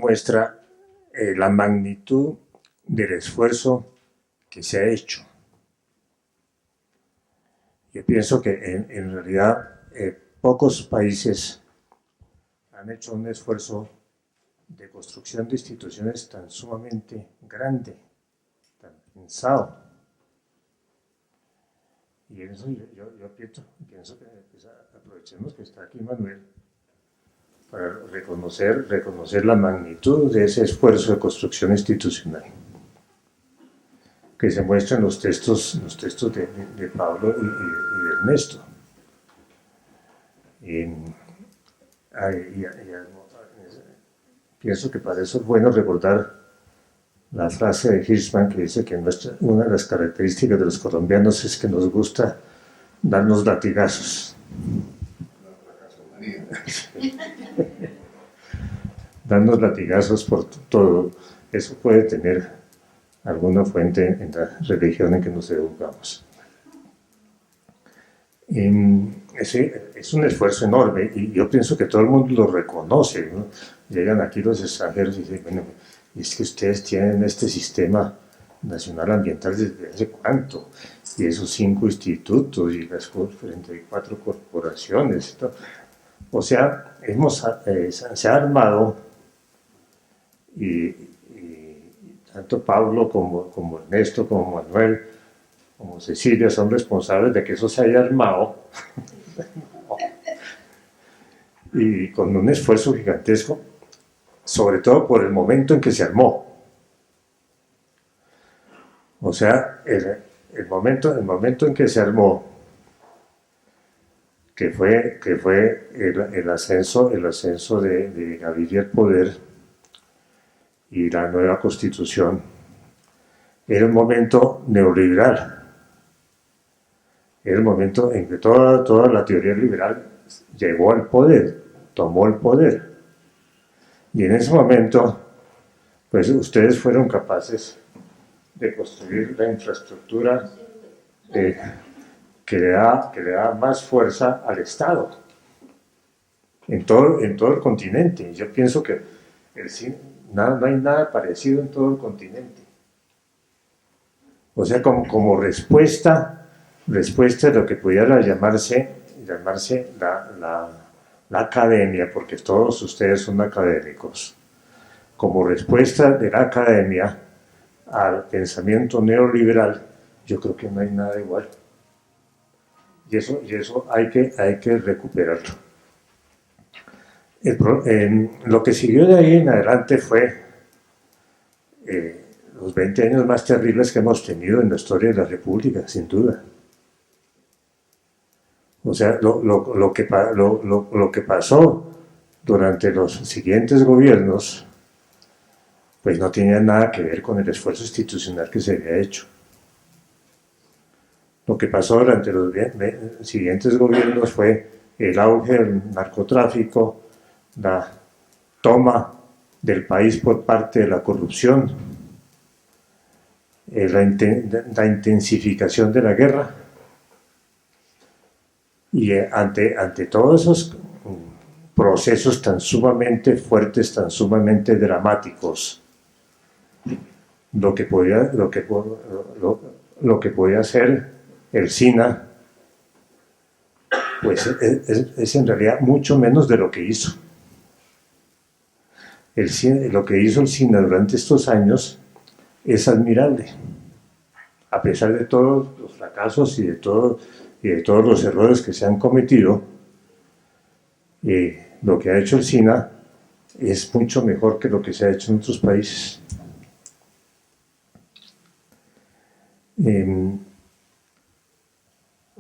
muestra la magnitud del esfuerzo que se ha hecho. Yo pienso que en realidad pocos países han hecho un esfuerzo de construcción de instituciones tan sumamente grande, tan pensado. Y en eso yo pienso que pues, aprovechemos que está aquí Manuel para reconocer la magnitud de ese esfuerzo de construcción institucional que se muestra en los textos de Pablo y de Ernesto. Pienso que para eso es bueno recordar la frase de Hirschman que dice que una de las características de los colombianos es que nos gusta darnos latigazos. Darnos latigazos por todo. Eso puede tener alguna fuente en la religión en que nos educamos. Es un esfuerzo enorme y yo pienso que todo el mundo lo reconoce, ¿no? Llegan aquí los extranjeros y dicen, bueno, es que ustedes tienen este sistema nacional ambiental desde hace cuánto, y esos 5 institutos y las 34 corporaciones. O sea, se ha armado y tanto Pablo como Ernesto, como Manuel, como Cecilia son responsables de que eso se haya armado y con un esfuerzo gigantesco, sobre todo por el momento en que se armó. O sea, el momento en que se armó, que fue el ascenso de Gaviria al poder y la nueva constitución, era un momento neoliberal. Era el momento en que toda la teoría liberal llegó al poder, tomó el poder. Y en ese momento, pues ustedes fueron capaces de construir la infraestructura que le da más fuerza al Estado en todo el continente. Yo pienso que no hay nada parecido en todo el continente. O sea, como respuesta a lo que pudiera llamarse la academia, porque todos ustedes son académicos, como respuesta de la academia al pensamiento neoliberal, yo creo que no hay nada igual. Y eso hay que recuperarlo. Lo que siguió de ahí en adelante fue los 20 años más terribles que hemos tenido en la historia de la República, sin duda. O sea, lo que pasó durante los siguientes gobiernos, pues no tenía nada que ver con el esfuerzo institucional que se había hecho. Lo que pasó durante los siguientes gobiernos fue el auge del narcotráfico, la toma del país por parte de la corrupción, la intensificación de la guerra. Y ante todos esos procesos tan sumamente fuertes, tan sumamente dramáticos, lo que podía hacer el SINA, pues es en realidad mucho menos de lo que hizo. Lo que hizo el SINA durante estos años es admirable, a pesar de todos los fracasos y de todos los errores que se han cometido. Lo que ha hecho el SINA es mucho mejor que lo que se ha hecho en otros países.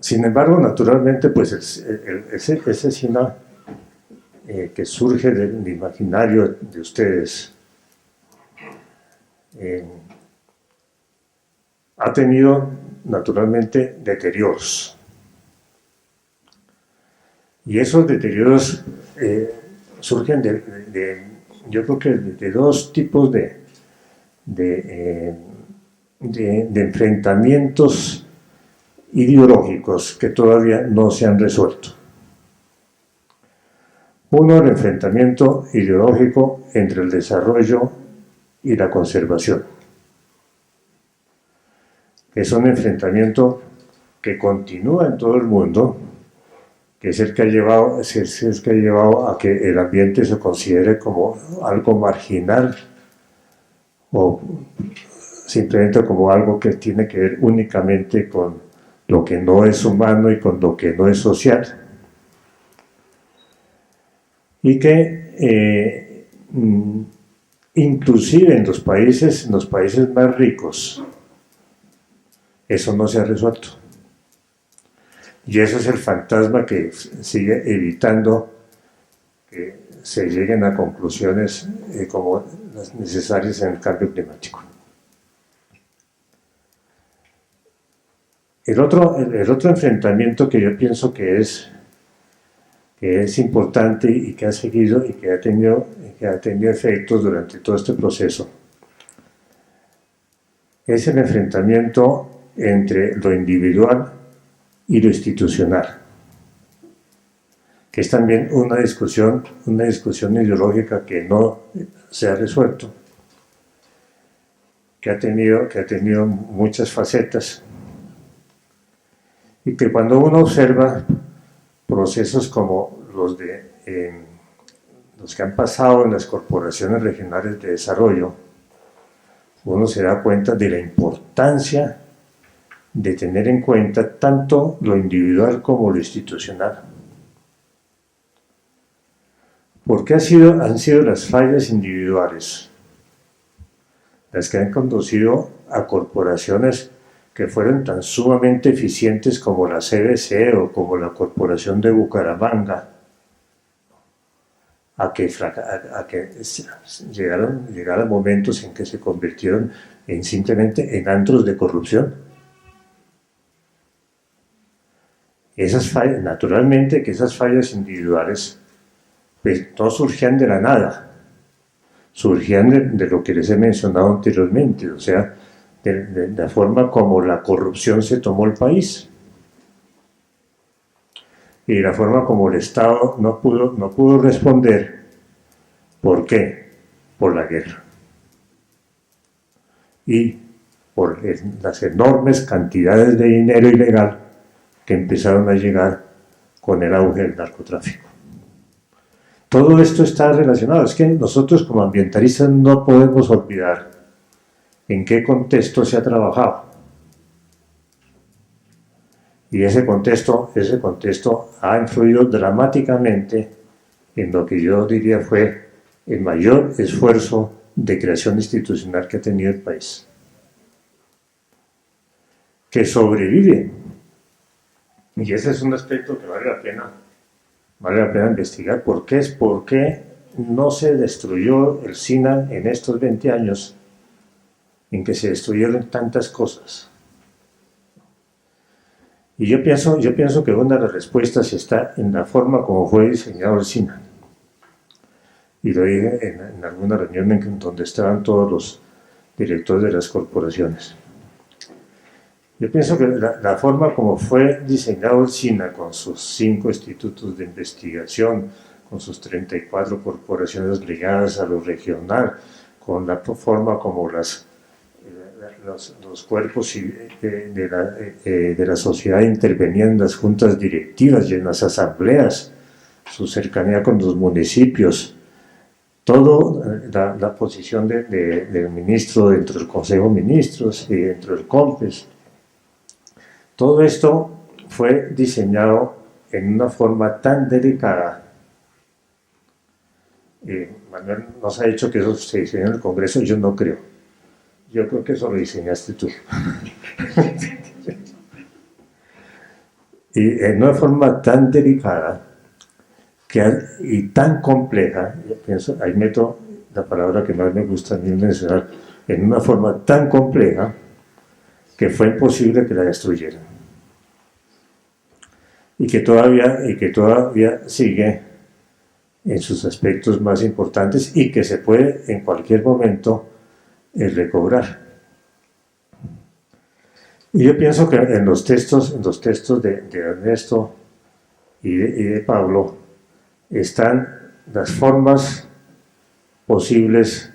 Sin embargo, naturalmente, pues ese SINA que surge del imaginario de ustedes ha tenido naturalmente deterioros. Y esos deterioros surgen yo creo que de 2 tipos de enfrentamientos ideológicos que todavía no se han resuelto. Uno, el enfrentamiento ideológico entre el desarrollo y la conservación. Es un enfrentamiento que continúa en todo el mundo, que es el que ha llevado a que el ambiente se considere como algo marginal o simplemente como algo que tiene que ver únicamente con lo que no es humano y con lo que no es social. Y que inclusive en los países más ricos, eso no se ha resuelto. Y eso es el fantasma que sigue evitando que se lleguen a conclusiones como las necesarias en el cambio climático. El otro enfrentamiento que yo pienso que es importante y que ha seguido y que ha tenido efectos durante todo este proceso es el enfrentamiento entre lo individual y lo institucional, que es también una discusión ideológica que no se ha resuelto, que ha tenido muchas facetas, y que cuando uno observa procesos como los que han pasado en las corporaciones regionales de desarrollo, uno se da cuenta de la importancia de tener en cuenta tanto lo individual como lo institucional. ¿Por qué han sido las fallas individuales las que han conducido a corporaciones que fueron tan sumamente eficientes como la CBC o como la Corporación de Bucaramanga, a que llegaron momentos en que se convirtieron simplemente en antros de corrupción? Naturalmente que esas fallas individuales pues, no surgían de la nada, surgían de lo que les he mencionado anteriormente, o sea, de la forma como la corrupción se tomó el país y la forma como el Estado no pudo responder. ¿Por qué? Por la guerra y por las enormes cantidades de dinero ilegal que empezaron a llegar con el auge del narcotráfico. Todo esto está relacionado. Es que nosotros como ambientalistas no podemos olvidar en qué contexto se ha trabajado. Y ese contexto ha influido dramáticamente en lo que yo diría fue el mayor esfuerzo de creación institucional que ha tenido el país. Que sobrevive. Y ese es un aspecto que vale la pena investigar. ¿Por qué no se destruyó el SINA en estos 20 años en que se destruyeron tantas cosas? Y yo pienso que una de las respuestas está en la forma como fue diseñado el SINA. Y lo dije en alguna reunión en donde estaban todos los directores de las corporaciones. Yo pienso que la forma como fue diseñado el SINA, con sus 5 institutos de investigación, con sus 34 corporaciones ligadas a lo regional, con la forma como los cuerpos de la sociedad intervenían en las juntas directivas y en las asambleas, su cercanía con los municipios, toda la posición del ministro dentro del Consejo de Ministros y dentro del COMPES. Todo esto fue diseñado en una forma tan delicada. Manuel nos ha dicho que eso se diseñó en el Congreso, yo no creo. Yo creo que eso lo diseñaste tú. Y en una forma tan delicada y tan compleja, yo pienso, ahí meto la palabra que más me gusta a mí mencionar, en una forma tan compleja que fue imposible que la destruyeran. Y que todavía sigue en sus aspectos más importantes y que se puede en cualquier momento recobrar. Y yo pienso que en los textos de Ernesto y de Pablo están las formas posibles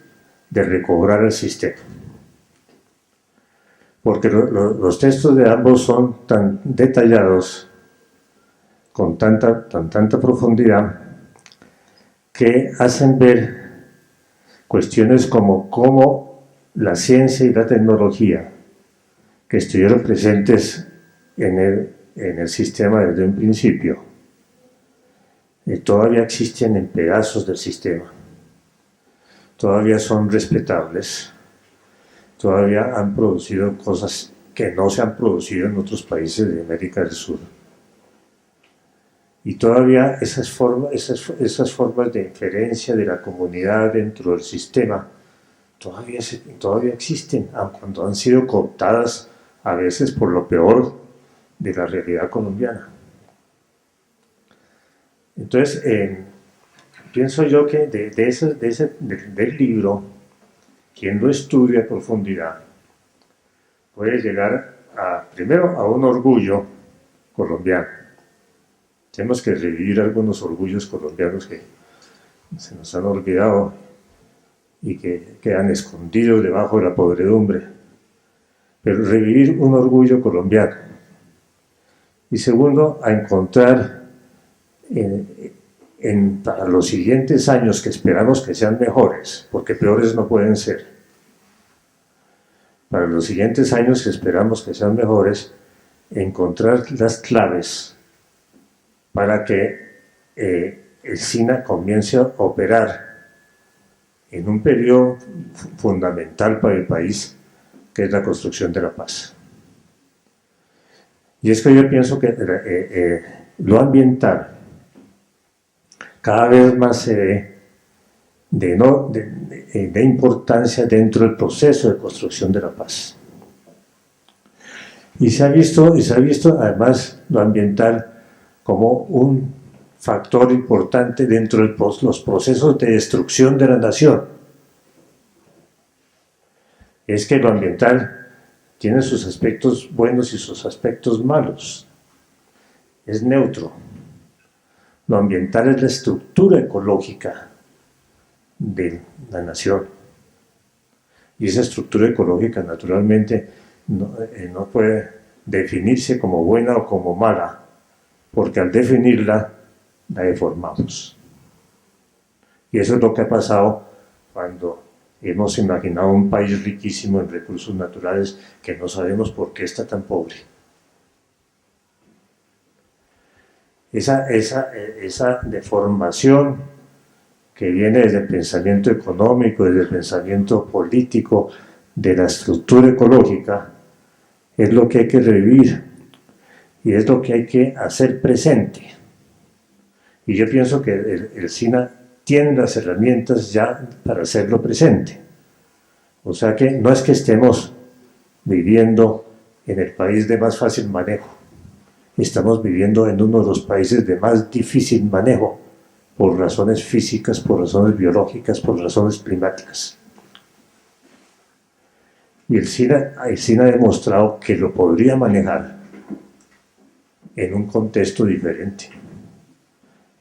de recobrar el sistema. Porque los textos de ambos son tan detallados, con tanta profundidad, que hacen ver cuestiones como cómo la ciencia y la tecnología que estuvieron presentes en el sistema desde un principio, todavía existen en pedazos del sistema, todavía son respetables, todavía han producido cosas que no se han producido en otros países de América del Sur. Y todavía esas formas de inferencia de la comunidad dentro del sistema todavía existen, aun cuando han sido cooptadas a veces por lo peor de la realidad colombiana. Entonces, pienso yo que del libro, quien lo estudia a profundidad, puede llegar primero a un orgullo colombiano. Tenemos que revivir algunos orgullos colombianos que se nos han olvidado y que quedan escondidos debajo de la podredumbre. Pero revivir un orgullo colombiano. Y segundo, a encontrar para los siguientes años, que esperamos que sean mejores, porque peores no pueden ser, para los siguientes años que esperamos que sean mejores, encontrar las claves para que el SINA comience a operar en un periodo fundamental para el país, que es la construcción de la paz. Y es que yo pienso que lo ambiental cada vez más se ve de importancia dentro del proceso de construcción de la paz. Y se ha visto además lo ambiental como un factor importante dentro de los procesos de destrucción de la nación. Es que lo ambiental tiene sus aspectos buenos y sus aspectos malos. Es neutro. Lo ambiental es la estructura ecológica de la nación. Y esa estructura ecológica, naturalmente, no puede definirse como buena o como mala, porque al definirla, la deformamos. Y eso es lo que ha pasado cuando hemos imaginado un país riquísimo en recursos naturales que no sabemos por qué está tan pobre. Esa deformación que viene desde el pensamiento económico, desde el pensamiento político, de la estructura ecológica, es lo que hay que revivir y es lo que hay que hacer presente. Y yo pienso que el SINA tiene las herramientas ya para hacerlo presente. O sea que no es que estemos viviendo en el país de más fácil manejo, estamos viviendo en uno de los países de más difícil manejo, por razones físicas, por razones biológicas, por razones climáticas. Y el SINA ha demostrado que lo podría manejar en un contexto diferente,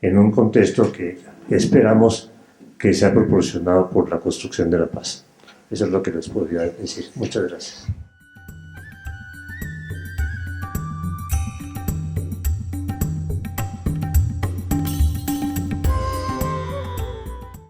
en un contexto que esperamos que sea proporcionado por la construcción de la paz. Eso es lo que les podría decir. Muchas gracias.